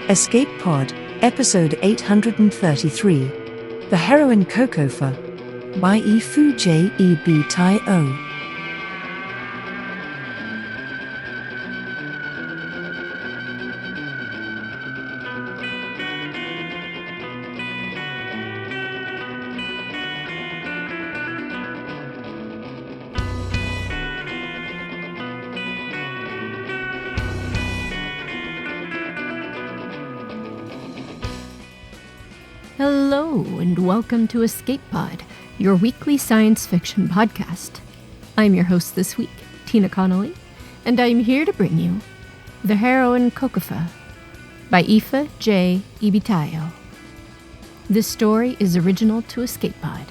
Escape Pod, Episode 833. The Heroine Kokofe. By Ifu J.E.B. Tai-O. Hello, and welcome to Escape Pod, your weekly science fiction podcast. I'm your host this week, Tina Connolly, and I'm here to bring you The Heroine Kokofe by Ifu J.E.B. Tai-O. This story is original to Escape Pod.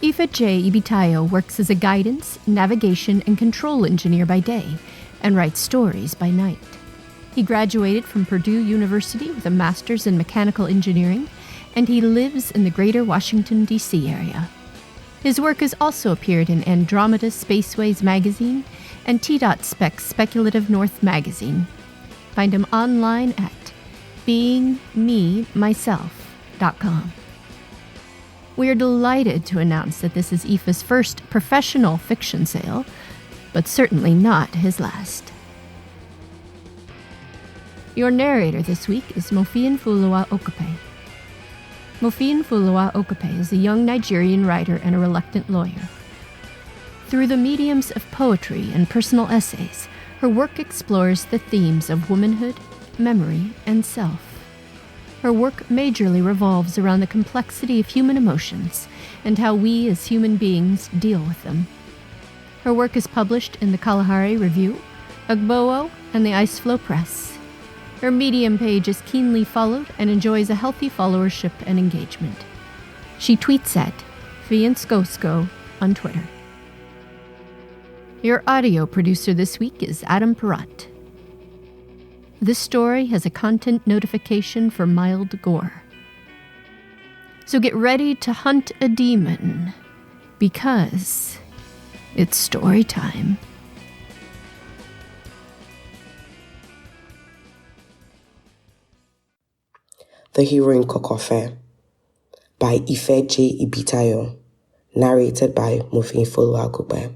Ifu J.E.B. Tai-O works as a guidance, navigation, and control engineer by day, and writes stories by night. He graduated from Purdue University with a master's in mechanical engineering, and he lives in the greater Washington, D.C. area. His work has also appeared in Andromeda Spaceways magazine and T.Spec's Speculative North magazine. Find him online at beingmemyself.com. We are delighted to announce that this is Ifu's first professional fiction sale, but certainly not his last. Your narrator this week is Mofienfuluwa Okape. Mofienfuluwa Okape is a young Nigerian writer and a reluctant lawyer. Through the mediums of poetry and personal essays, her work explores the themes of womanhood, memory, and self. Her work majorly revolves around the complexity of human emotions and how we as human beings deal with them. Her work is published in the Kalahari Review, Agbowo, and the Iceflow Press. Her Medium page is keenly followed and enjoys a healthy followership and engagement. She tweets at Fienskosko on Twitter. Your audio producer this week is Adam Perat. This story has a content notification for mild gore. So get ready to hunt a demon, because it's story time. The Heroine Kokofe by Ifu J.E.B. Tai-O, narrated by Mofienfuluwa Okape.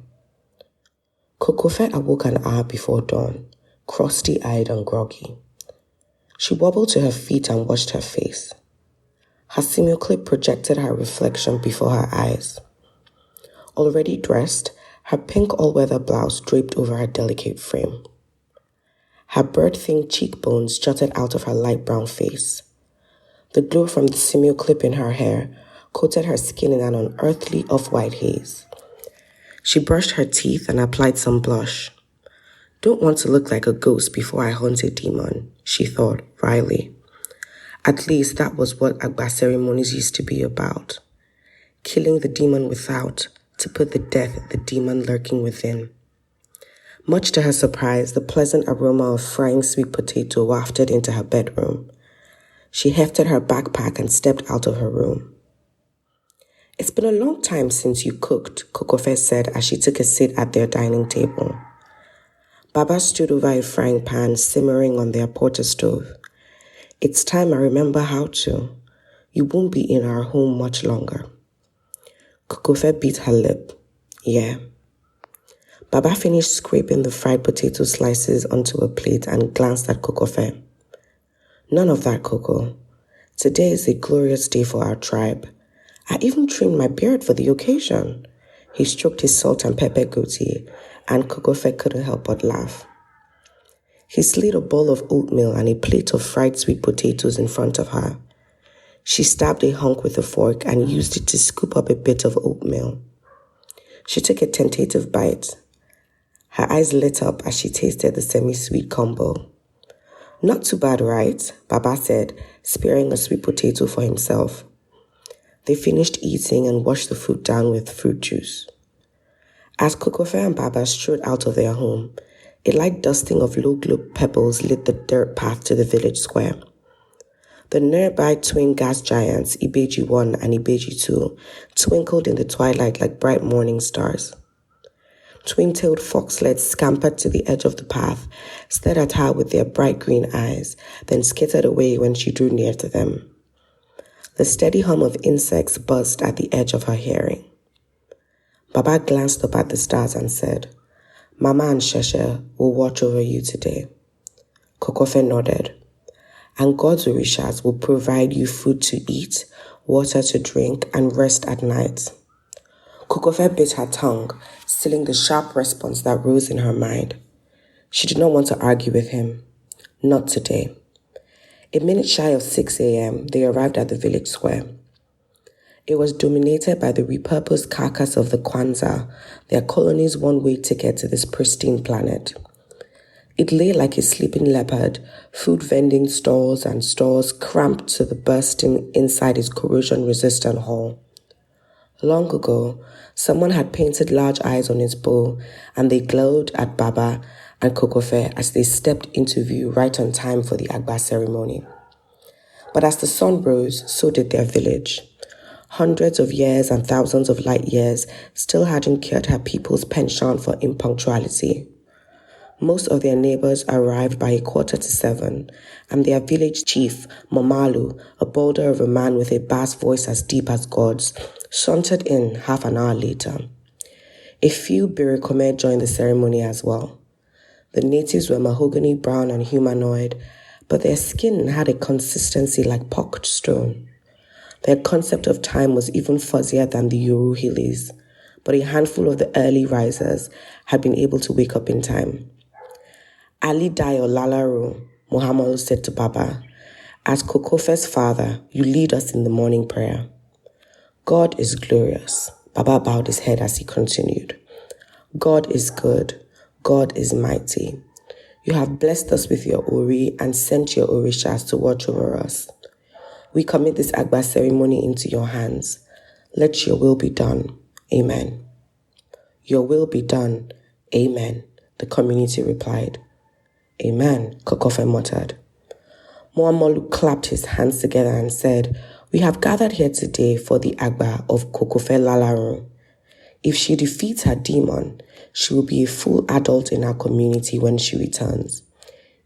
Kokofe awoke an hour before dawn, crusty-eyed and groggy. She wobbled to her feet and washed her face. Her simulaclip projected her reflection before her eyes. Already dressed, her pink all-weather blouse draped over her delicate frame. Her bird-thin cheekbones jutted out of her light brown face. The glow from the simulaclip in her hair coated her skin in an unearthly off-white haze. She brushed her teeth and applied some blush. Don't want to look like a ghost before I hunt a demon, she thought wryly. At least that was what Agba ceremonies used to be about. Killing the demon without to put to death the demon lurking within. Much to her surprise, the pleasant aroma of frying sweet potato wafted into her bedroom. She hefted her backpack and stepped out of her room. It's been a long time since you cooked, Kokofe said as she took a seat at their dining table. Baba stood over a frying pan simmering on their porter stove. It's time I remember how to. You won't be in our home much longer. Kokofe bit her lip. Yeah. Baba finished scraping the fried potato slices onto a plate and glanced at Kokofe. None of that, Coco. Today is a glorious day for our tribe. I even trimmed my beard for the occasion. He stroked his salt and pepper goatee, and Kokofe couldn't help but laugh. He slid a bowl of oatmeal and a plate of fried sweet potatoes in front of her. She stabbed a hunk with a fork and used it to scoop up a bit of oatmeal. She took a tentative bite. Her eyes lit up as she tasted the semi-sweet combo. Not too bad, right? Baba said, spearing a sweet potato for himself. They finished eating and washed the food down with fruit juice. As Kokofe and Baba strode out of their home, a light dusting of low-globe pebbles lit the dirt path to the village square. The nearby twin gas giants, Ibeji 1 and Ibeji 2, twinkled in the twilight like bright morning stars. Twin-tailed foxlets scampered to the edge of the path, stared at her with their bright green eyes, then skittered away when she drew near to them. The steady hum of insects buzzed at the edge of her hearing. Baba glanced up at the stars and said, "Mama and Sheshe will watch over you today." Kokofe nodded. "And God's orishas will provide you food to eat, water to drink, and rest at night." Kokofe bit her tongue, stilling the sharp response that rose in her mind. She did not want to argue with him. Not today. A minute shy of 6 a.m., they arrived at the village square. It was dominated by the repurposed carcass of the Kwanzaa, their colony's one-way ticket to this pristine planet. It lay like a sleeping leopard, food vending stalls and stores cramped to the bursting inside its corrosion-resistant hull. Long ago, someone had painted large eyes on its bow, and they glowed at Baba and Kokofe as they stepped into view right on time for the Agba ceremony. But as the sun rose, so did their village. Hundreds of years and thousands of light years still hadn't cured her people's penchant for impunctuality. Most of their neighbors arrived by 6:45, and their village chief, Mamalu, a boulder of a man with a bass voice as deep as God's, sauntered in half an hour later. A few Birikome joined the ceremony as well. The natives were mahogany brown and humanoid, but their skin had a consistency like pocked stone. Their concept of time was even fuzzier than the Yoruhilis, but a handful of the early risers had been able to wake up in time. Ali Dayo Lalaru, Muhammad said to Baba, "As Kokofe's father, you lead us in the morning prayer." "God is glorious." Baba bowed his head as he continued. "God is good. God is mighty. You have blessed us with your Ori and sent your Orishas to watch over us. We commit this Agba ceremony into your hands. Let your will be done. Amen." "Your will be done. Amen," the community replied. "Amen," Kokofe muttered. Muamalu clapped his hands together and said, "We have gathered here today for the Agba of Kokofe Lalaru. If she defeats her demon, she will be a full adult in our community when she returns.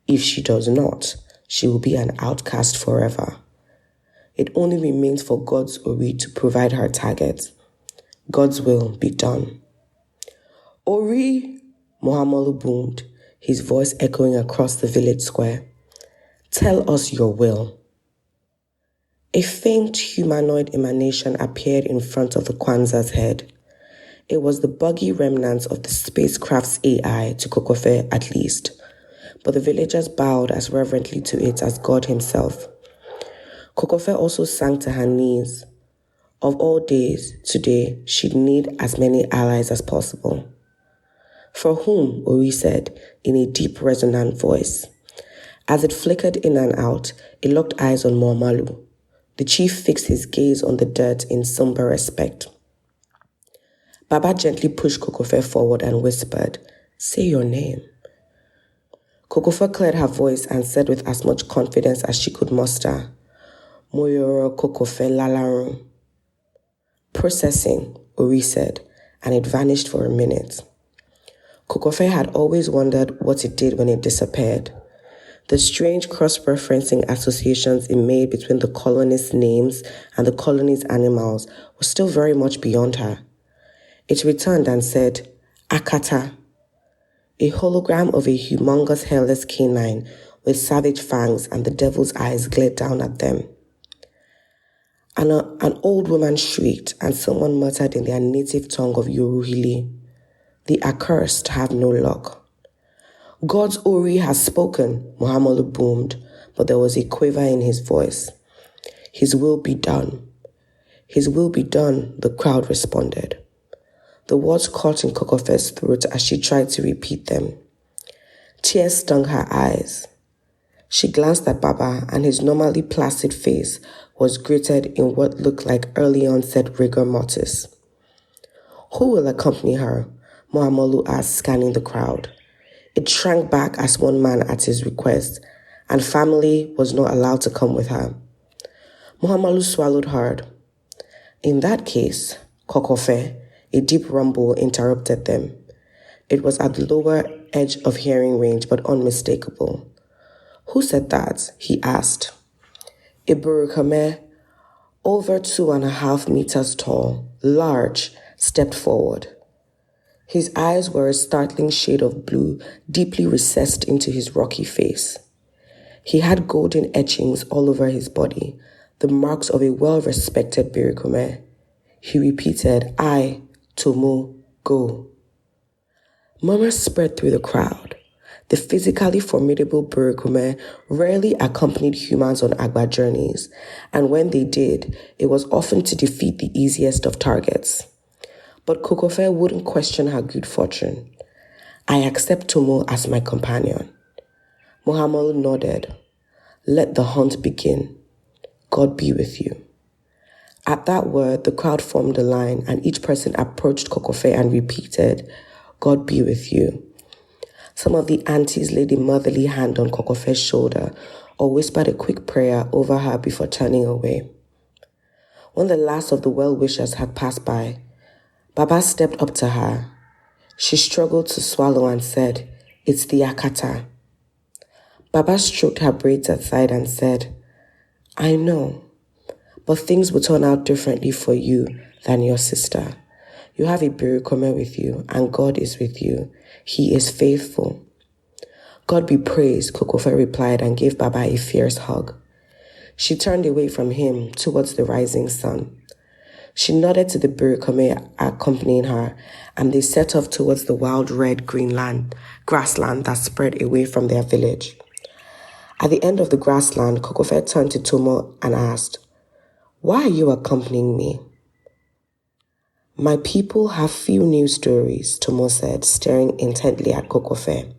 If she does not, she will be an outcast forever. It only remains for God's Ori to provide her target. God's will be done." "Ori!" Muhammadu boomed, his voice echoing across the village square. "Tell us your will." A faint humanoid emanation appeared in front of the Kwanzaa's head. It was the buggy remnants of the spacecraft's AI, to Kokofe at least, but the villagers bowed as reverently to it as God himself. Kokofe also sank to her knees. Of all days, today, she'd need as many allies as possible. "For whom?" Ori said, in a deep, resonant voice. As it flickered in and out, it locked eyes on Muamalu. The chief fixed his gaze on the dirt in somber respect. Baba gently pushed Kokofe forward and whispered, "Say your name." Kokofe cleared her voice and said with as much confidence as she could muster, "Moyoro Kokofe Lalaru." "Processing," Ori said, and it vanished for a minute. Kokofe had always wondered what it did when it disappeared. The strange cross-referencing associations it made between the colonists' names and the colony's animals was still very much beyond her. It returned and said, "Akata," a hologram of a humongous hairless canine with savage fangs and the devil's eyes glared down at them. An old woman shrieked and someone muttered in their native tongue of Yoruhili, "The accursed have no luck." "God's Ori has spoken," Muhammadu boomed, but there was a quiver in his voice. "His will be done." "His will be done," the crowd responded. The words caught in Kokofe's throat as she tried to repeat them. Tears stung her eyes. She glanced at Baba, and his normally placid face was gritted in what looked like early onset rigor mortis. "Who will accompany her?" Muamalu asked, scanning the crowd. It shrank back as one man at his request, and family was not allowed to come with her. Muhammadu swallowed hard. In that case, Kokofe, a deep rumble interrupted them. It was at the lower edge of hearing range, but unmistakable. Who said that? He asked. A Burukame, over 2.5 meters tall, large, stepped forward. His eyes were a startling shade of blue, deeply recessed into his rocky face. He had golden etchings all over his body, the marks of a well-respected Burukame. He repeated, I, Tomo, go. Murmurs spread through the crowd. The physically formidable Burukame rarely accompanied humans on Agba journeys, and when they did, it was often to defeat the easiest of targets. But Kokofe wouldn't question her good fortune. I accept Tomo as my companion. Muhammad nodded. Let the hunt begin. God be with you. At that word, the crowd formed a line, and each person approached Kokofe and repeated, God be with you. Some of the aunties laid a motherly hand on Kokofe's shoulder or whispered a quick prayer over her before turning away. When the last of the well-wishers had passed by, Baba stepped up to her. She struggled to swallow and said, It's the Akata. Baba stroked her braids aside and said, I know, but things will turn out differently for you than your sister. You have a Burukome with you, and God is with you. He is faithful. God be praised, Kokofe replied and gave Baba a fierce hug. She turned away from him towards the rising sun. She nodded to the Burukome accompanying her, and they set off towards the wild red-green grassland that spread away from their village. At the end of the grassland, Kokofe turned to Tomo and asked, Why are you accompanying me? My people have few news stories, Tomo said, staring intently at Kokofe.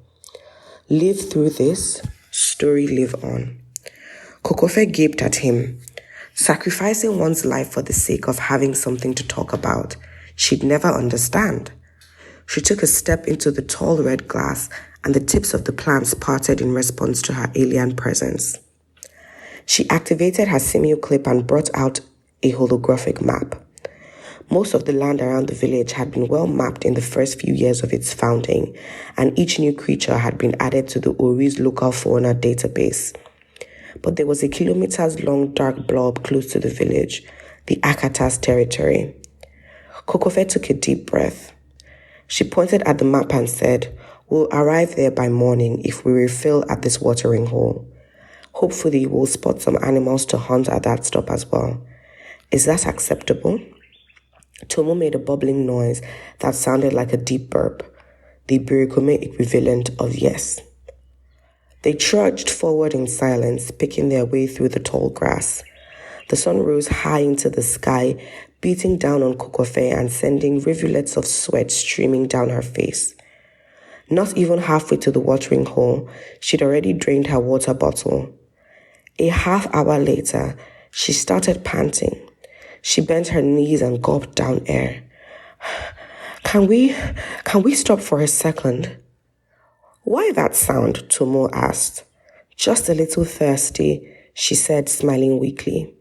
Live through this, story live on. Kokofe gaped at him. Sacrificing one's life for the sake of having something to talk about, she'd never understand. She took a step into the tall red glass, and the tips of the plants parted in response to her alien presence. She activated her simio clip and brought out a holographic map. Most of the land around the village had been well mapped in the first few years of its founding, and each new creature had been added to the Ori's local fauna database. But there was a kilometers-long dark blob close to the village, the Akata's territory. Kokofe took a deep breath. She pointed at the map and said, We'll arrive there by morning if we refill at this watering hole. Hopefully, we'll spot some animals to hunt at that stop as well. Is that acceptable? Tomo made a bubbling noise that sounded like a deep burp, the Burukome equivalent of yes. They trudged forward in silence, picking their way through the tall grass. The sun rose high into the sky, beating down on Kokofe and sending rivulets of sweat streaming down her face. Not even halfway to the watering hole, she'd already drained her water bottle. A half-hour later, she started panting. She bent her knees and gulped down air. Can we stop for a second? Why that sound? Tomo asked. Just a little thirsty, she said, smiling weakly.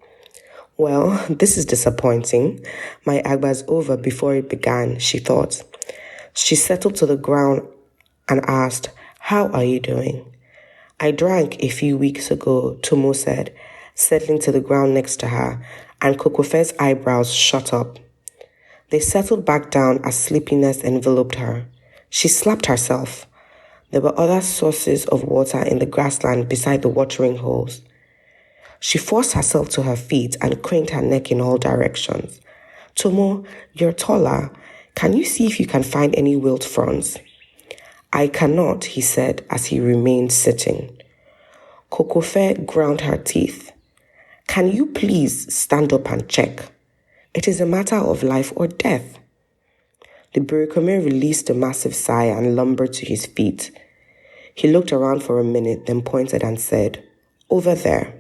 Well, this is disappointing. My Agba's over before it began, she thought. She settled to the ground and asked, How are you doing? I drank a few weeks ago, Tomo said, settling to the ground next to her, and Kokofe's eyebrows shot up. They settled back down as sleepiness enveloped her. She slapped herself. There were other sources of water in the grassland beside the watering holes. She forced herself to her feet and craned her neck in all directions. Tomo, you're taller. Can you see if you can find any wilt fronds? I cannot, he said as he remained sitting. Kokofe ground her teeth. Can you please stand up and check? It is a matter of life or death. The Burukome released a massive sigh and lumbered to his feet. He looked around for a minute, then pointed and said, Over there.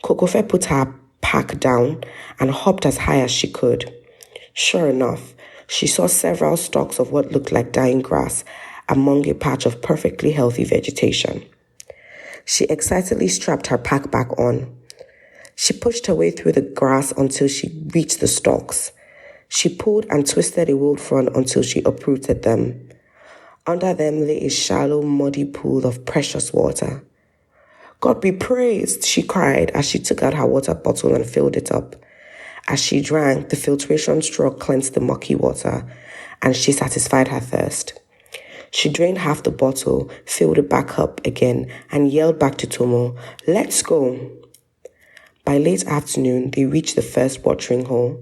Kokofe put her pack down and hopped as high as she could. Sure enough, she saw several stalks of what looked like dying grass among a patch of perfectly healthy vegetation. She excitedly strapped her pack back on. She pushed her way through the grass until she reached the stalks. She pulled and twisted a wild frond until she uprooted them. Under them lay a shallow, muddy pool of precious water. God be praised, she cried as she took out her water bottle and filled it up. As she drank, the filtration straw cleansed the mucky water, and she satisfied her thirst. She drained half the bottle, filled it back up again, and yelled back to Tomo, "Let's go." By late afternoon, they reached the first watering hole.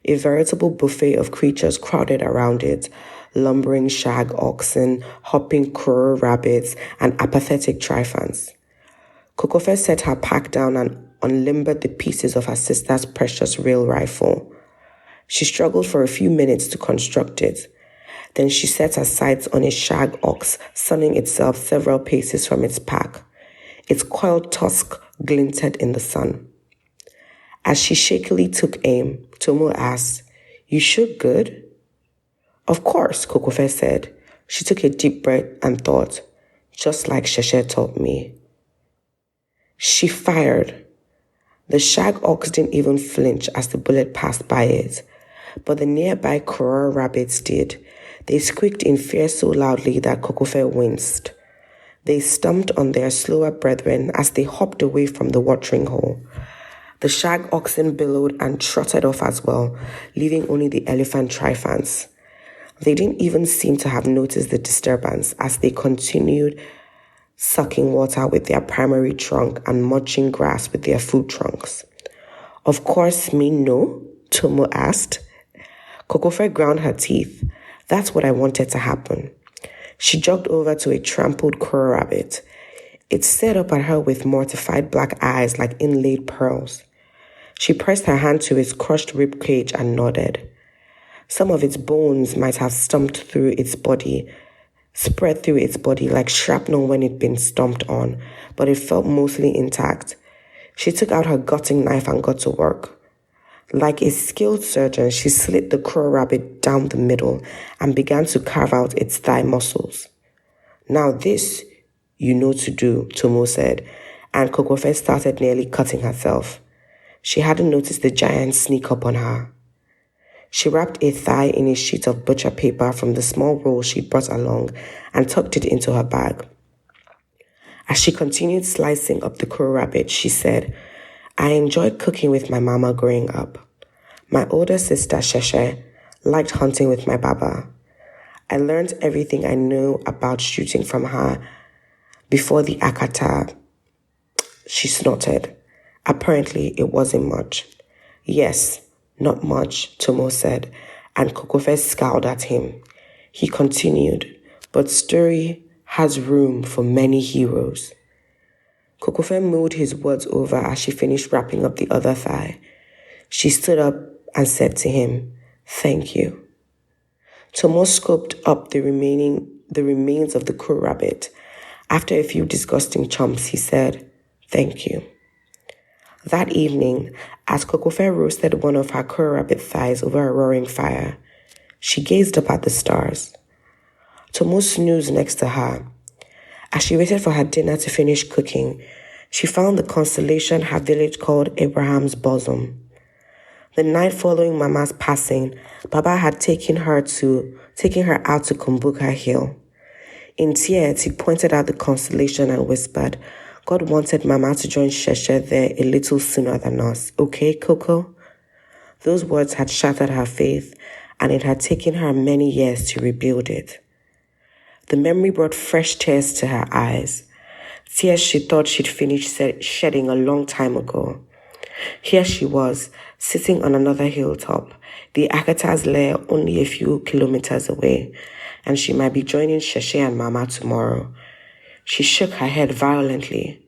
A veritable buffet of creatures crowded around it, lumbering shag oxen, hopping crow rabbits, and apathetic tryphons. Kokofe set her pack down and unlimbered the pieces of her sister's precious rail rifle. She struggled for a few minutes to construct it. Then she set her sights on a shag ox, sunning itself several paces from its pack. Its coiled tusk glinted in the sun. As she shakily took aim, Tomo asked, "You shoot good?" "Of course," Kokofe said. She took a deep breath and thought, "Just like Sheshe taught me." She fired. The shag ox didn't even flinch as the bullet passed by it, but the nearby crow rabbits did. They squeaked in fear so loudly that Kokofe winced. They stomped on their slower brethren as they hopped away from the watering hole. The shag oxen bellowed and trotted off as well, leaving only the elephant tryphons. They didn't even seem to have noticed the disturbance as they continued sucking water with their primary trunk and munching grass with their food trunks. "Of course, me no?" Tomo asked. Kokofe ground her teeth. "That's what I wanted to happen." She jogged over to a trampled crow rabbit. It stared up at her with mortified black eyes like inlaid pearls. She pressed her hand to its crushed rib cage and nodded. Some of its bones might have spread through its body like shrapnel when it'd been stomped on, but it felt mostly intact. She took out her gutting knife and got to work. Like a skilled surgeon, she slit the crow rabbit down the middle and began to carve out its thigh muscles. "Now this, you know to do," Tomo said, and Kokofe started nearly cutting herself. She hadn't noticed the giant sneak up on her. She wrapped a thigh in a sheet of butcher paper from the small roll she brought along and tucked it into her bag. As she continued slicing up the crow rabbit, she said, "I enjoyed cooking with my mama growing up. My older sister, Sheshe, liked hunting with my baba. I learned everything I know about shooting from her before the akata." She snorted. Apparently, it wasn't much. "Yes, not much," Tomo said, and Kokofe scowled at him. He continued, "But story has room for many heroes." Kokofe mulled his words over as she finished wrapping up the other thigh. She stood up and said to him, "Thank you." Tomo scooped up the remains of the crow rabbit. After a few disgusting chomps, he said, "Thank you." That evening, as Kokofe roasted one of her crow rabbit thighs over a roaring fire, she gazed up at the stars. Tomo snoozed next to her. As she waited for her dinner to finish cooking, she found the constellation her village called Abraham's bosom. The night following Mama's passing, Baba had taken her out to Kumbuka Hill. In tears, he pointed out the constellation and whispered, "God wanted Mama to join Sheshe there a little sooner than us. Okay, Coco?" Those words had shattered her faith, and it had taken her many years to rebuild it. The memory brought fresh tears to her eyes, tears she thought she'd finished shedding a long time ago. Here she was, sitting on another hilltop, the Akata's lair only a few kilometers away, and she might be joining Sheshe and Mama tomorrow. She shook her head violently.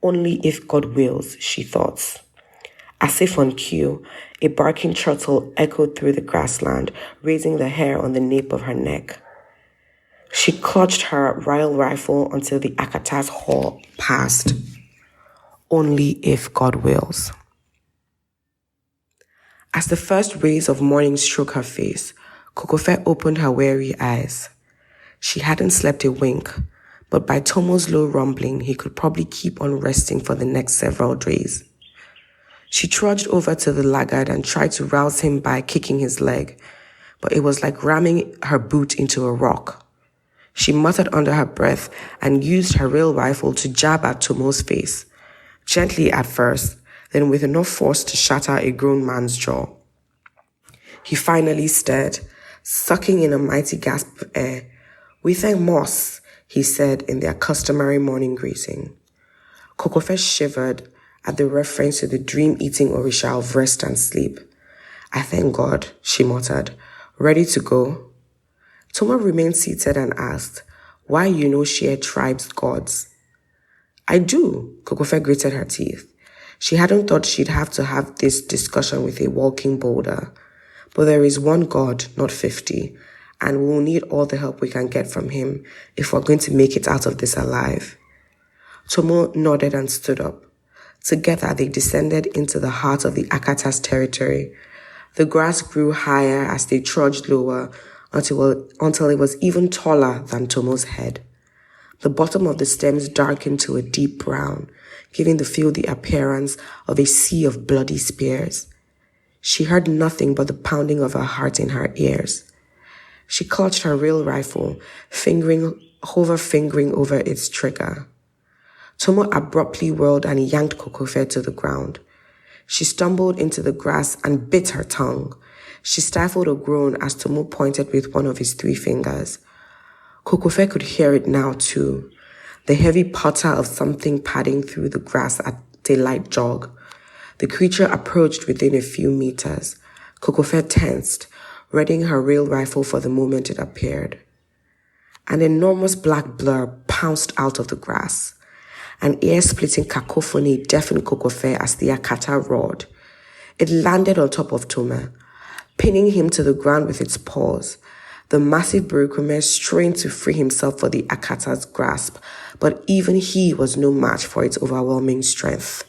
Only if God wills, she thought. As if on cue, a barking turtle echoed through the grassland, raising the hair on the nape of her neck. She clutched her rail rifle until the Akata's haw passed. Only if God wills. As the first rays of morning struck her face, Kokofe opened her weary eyes. She hadn't slept a wink, but by Tomo's low rumbling, he could probably keep on resting for the next several days. She trudged over to the laggard and tried to rouse him by kicking his leg, but it was like ramming her boot into a rock. She muttered under her breath and used her real rifle to jab at Tomo's face, gently at first, then with enough force to shatter a grown man's jaw. He finally stared, sucking in a mighty gasp of air. "We thank Moss," he said in their customary morning greeting. Kokofe shivered at the reference to the dream-eating Orisha of rest and sleep. "I thank God," she muttered. "Ready to go?" Tomo remained seated and asked, "Why you know shared tribes gods?" "I do," Kokofe gritted her teeth. She hadn't thought she'd have to have this discussion with a walking boulder. But there is one God, not 50, and we'll need all the help we can get from him if we're going to make it out of this alive. Tomo nodded and stood up. Together, they descended into the heart of the Akatas territory. The grass grew higher as they trudged lower until it was even taller than Tomo's head. The bottom of the stems darkened to a deep brown, giving the field the appearance of a sea of bloody spears. She heard nothing but the pounding of her heart in her ears. She clutched her real rifle, fingering over its trigger. Tomo abruptly whirled and yanked Kokofe to the ground. She stumbled into the grass and bit her tongue. She stifled a groan as Tomo pointed with one of his 3 fingers. Kokofe could hear it now too, the heavy patter of something padding through the grass at a light jog. The creature approached within a few meters. Kokofe tensed, readying her real rifle for the moment it appeared. An enormous black blur pounced out of the grass. An ear-splitting cacophony deafened Kokofe as the Akata roared. It landed on top of Tomo, pinning him to the ground with its paws. The massive Burikume strained to free himself from the Akata's grasp, but even he was no match for its overwhelming strength.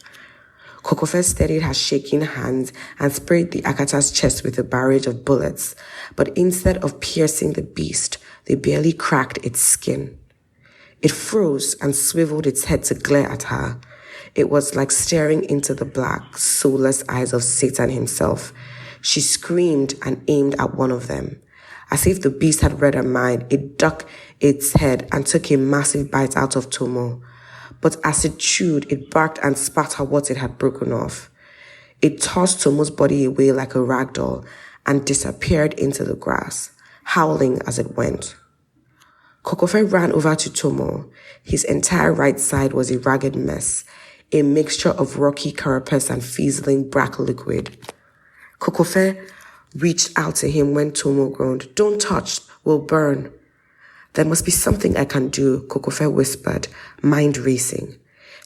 Kokofe steadied her shaking hands and sprayed the Akata's chest with a barrage of bullets, but instead of piercing the beast, they barely cracked its skin. It froze and swiveled its head to glare at her. It was like staring into the black, soulless eyes of Satan himself. She screamed and aimed at one of them. As if the beast had read her mind, it ducked its head and took a massive bite out of Tomo. But as it chewed, it barked and spat at what it had broken off. It tossed Tomo's body away like a rag doll and disappeared into the grass, howling as it went. Kokofe ran over to Tomo. His entire right side was a ragged mess, a mixture of rocky carapace and fizzling black liquid. Kokofe reached out to him when Tomo groaned, "Don't touch, we'll burn." "There must be something I can do," Kokofe whispered, mind racing.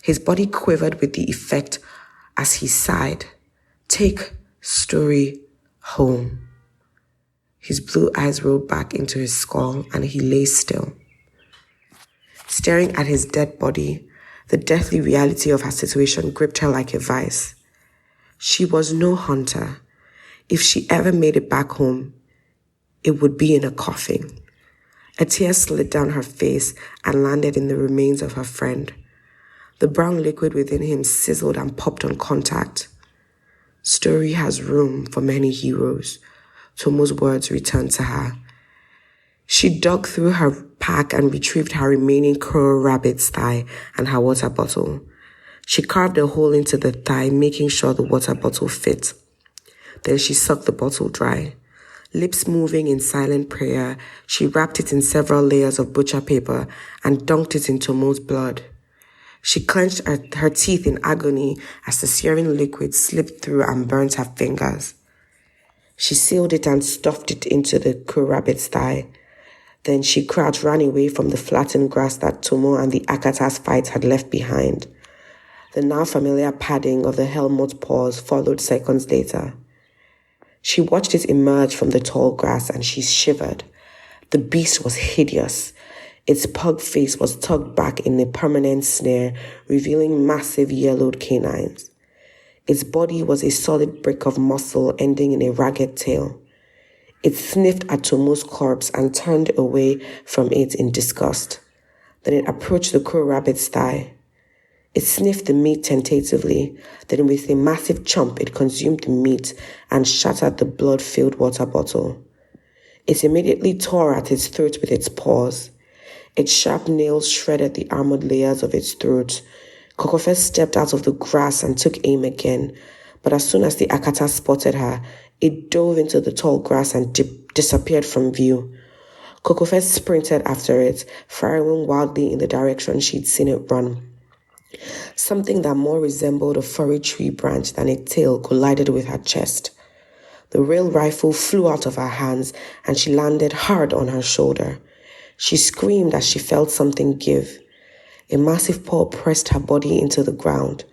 His body quivered with the effect as he sighed. "Take story home." His blue eyes rolled back into his skull and he lay still. Staring at his dead body, the deathly reality of her situation gripped her like a vice. She was no hunter. If she ever made it back home, it would be in a coffin. A tear slid down her face and landed in the remains of her friend. The brown liquid within him sizzled and popped on contact. "Story has room for many heroes," Tomo's words returned to her. She dug through her pack and retrieved her remaining crow rabbit's thigh and her water bottle. She carved a hole into the thigh, making sure the water bottle fit. Then she sucked the bottle dry. Lips moving in silent prayer, she wrapped it in several layers of butcher paper and dunked it in Tomo's blood. She clenched her teeth in agony as the searing liquid slipped through and burnt her fingers. She sealed it and stuffed it into the crow rabbit's thigh. Then she crouched, ran away from the flattened grass that Tomo and the Akata's fight had left behind. The now familiar padding of the helmet's paws followed seconds later. She watched it emerge from the tall grass and she shivered. The beast was hideous. Its pug face was tugged back in a permanent snare, revealing massive yellowed canines. Its body was a solid brick of muscle ending in a ragged tail. It sniffed at Tomo's corpse and turned away from it in disgust. Then it approached the crow rabbit's thigh. It sniffed the meat tentatively, then with a massive chomp it consumed the meat and shattered the blood-filled water bottle. It immediately tore at its throat with its paws. Its sharp nails shredded the armored layers of its throat. Kokofe stepped out of the grass and took aim again, but as soon as the akata spotted her, it dove into the tall grass and disappeared from view. Kokofe sprinted after it, firing wildly in the direction she'd seen it run. Something that more resembled a furry tree branch than a tail collided with her chest. The rail rifle flew out of her hands and she landed hard on her shoulder. She screamed as she felt something give. A massive paw pressed her body into the ground.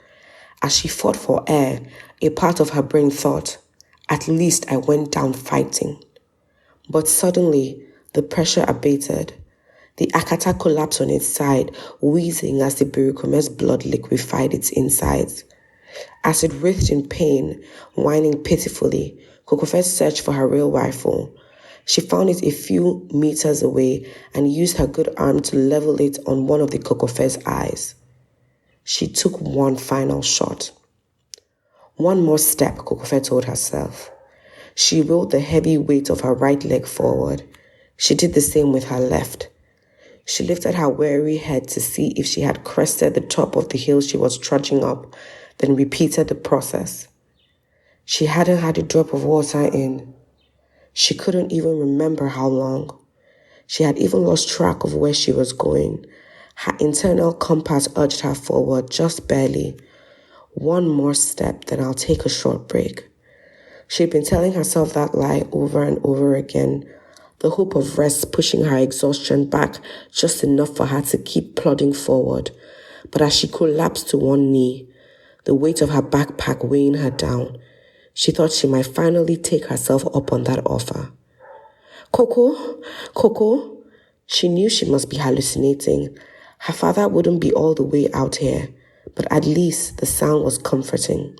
As she fought for air, a part of her brain thought, "At least I went down fighting." But suddenly, the pressure abated. The akata collapsed on its side, wheezing as the birikume's blood liquefied its insides. As it writhed in pain, whining pitifully, Kokofe searched for her rail rifle. She found it a few meters away and used her good arm to level it on one of the Kokofe's eyes. She took one final shot. One more step, Kokofe told herself. She rolled the heavy weight of her right leg forward. She did the same with her left. She lifted her weary head to see if she had crested the top of the hill she was trudging up, then repeated the process. She hadn't had a drop of water in. She couldn't even remember how long. She had even lost track of where she was going. Her internal compass urged her forward, just barely. One more step, then I'll take a short break. She'd been telling herself that lie over and over again, the hope of rest pushing her exhaustion back just enough for her to keep plodding forward. But as she collapsed to one knee, the weight of her backpack weighing her down, she thought she might finally take herself up on that offer. Coco. She knew she must be hallucinating. Her father wouldn't be all the way out here, but at least the sound was comforting.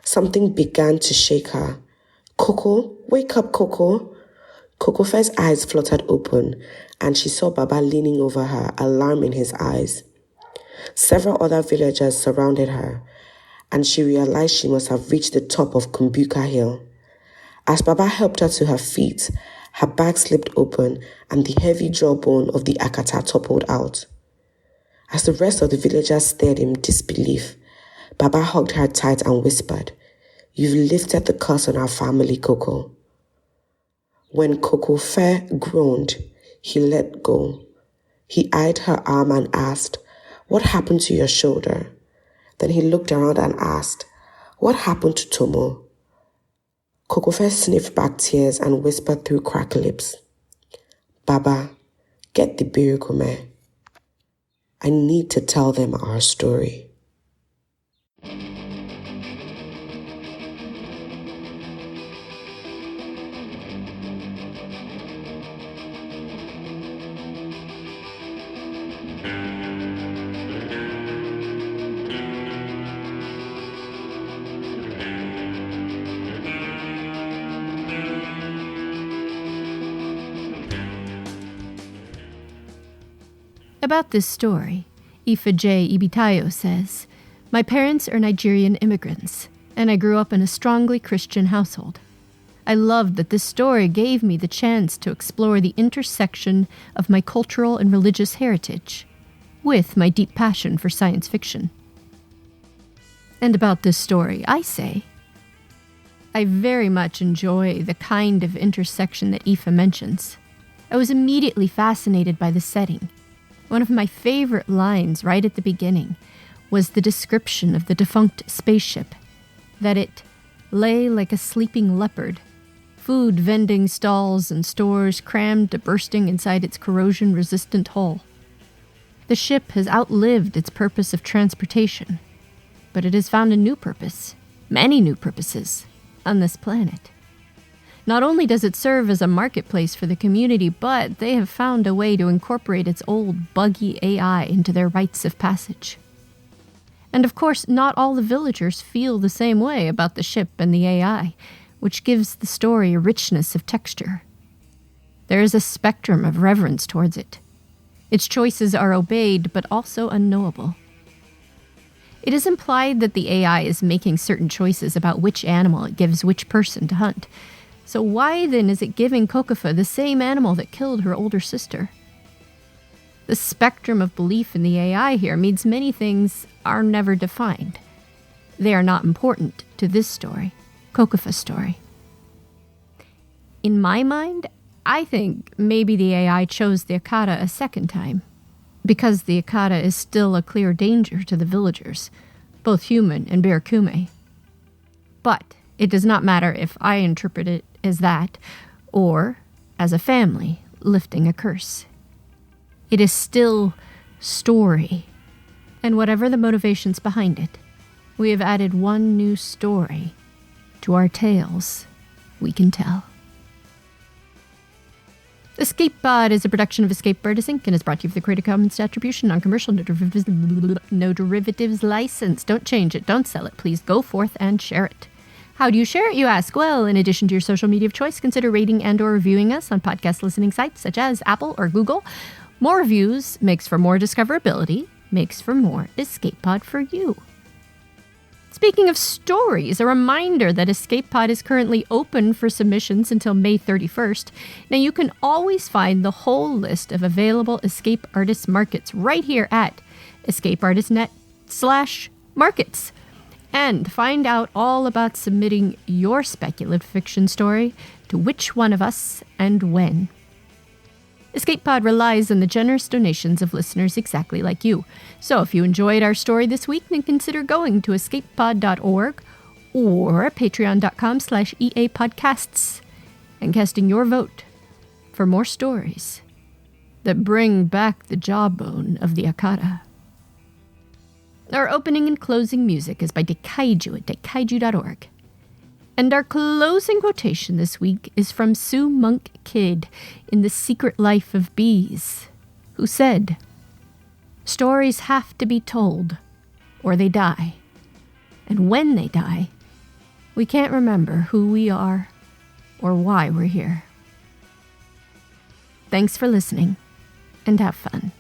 Something began to shake her. Coco, wake up, Coco. Kokofe's eyes fluttered open, and she saw Baba leaning over her, alarm in his eyes. Several other villagers surrounded her, and she realized she must have reached the top of Kumbuka Hill. As Baba helped her to her feet, her bag slipped open and the heavy jawbone of the akata toppled out. As the rest of the villagers stared in disbelief, Baba hugged her tight and whispered, "You've lifted the curse on our family, Coco." When Kokofe groaned, he let go. He eyed her arm and asked, "What happened to your shoulder?" Then he looked around and asked, "What happened to Tomo?" Kokofe sniffed back tears and whispered through cracked lips, "Baba, get the birikume. I need to tell them our story." About this story, Ifa J. Ibitayo says, "My parents are Nigerian immigrants, and I grew up in a strongly Christian household. I loved that this story gave me the chance to explore the intersection of my cultural and religious heritage with my deep passion for science fiction." And about this story, I say, I very much enjoy the kind of intersection that Ifa mentions. I was immediately fascinated by the setting. One of my favorite lines right at the beginning was the description of the defunct spaceship, that it lay like a sleeping leopard, food vending stalls and stores crammed to bursting inside its corrosion-resistant hull. The ship has outlived its purpose of transportation, but it has found a new purpose, many new purposes, on this planet. Not only does it serve as a marketplace for the community, but they have found a way to incorporate its old, buggy AI into their rites of passage. And of course, not all the villagers feel the same way about the ship and the AI, which gives the story a richness of texture. There is a spectrum of reverence towards it. Its choices are obeyed, but also unknowable. It is implied that the AI is making certain choices about which animal it gives which person to hunt. So why then is it giving Kokofe the same animal that killed her older sister? The spectrum of belief in the AI here means many things are never defined. They are not important to this story, Kokofe's story. In my mind, I think maybe the AI chose the Akata a second time, because the Akata is still a clear danger to the villagers, both human and Barakume. But it does not matter if I interpret it as that, or as a family lifting a curse. It is still story, and whatever the motivations behind it, we have added one new story to our tales we can tell. Escape Pod is a production of Escape Artists Inc. and is brought to you with the Creative Commons Attribution, Non-Commercial, No Derivatives license. Don't change it, don't sell it. Please go forth and share it. How do you share it, you ask? Well, in addition to your social media of choice, consider rating and or reviewing us on podcast listening sites such as Apple or Google. More reviews makes for more discoverability, makes for more Escape Pod for you. Speaking of stories, a reminder that Escape Pod is currently open for submissions until May 31st. Now, you can always find the whole list of available Escape Artists markets right here at escapeartistnet.com/markets. And find out all about submitting your speculative fiction story to which one of us and when. Escape Pod relies on the generous donations of listeners exactly like you. So if you enjoyed our story this week, then consider going to escapepod.org or patreon.com/EAPodcasts and casting your vote for more stories that bring back the jawbone of the Akata. Our opening and closing music is by Daikaiju at daikaiju.org. And our closing quotation this week is from Sue Monk Kidd in The Secret Life of Bees, who said, "Stories have to be told, or they die. And when they die, we can't remember who we are or why we're here." Thanks for listening, and have fun.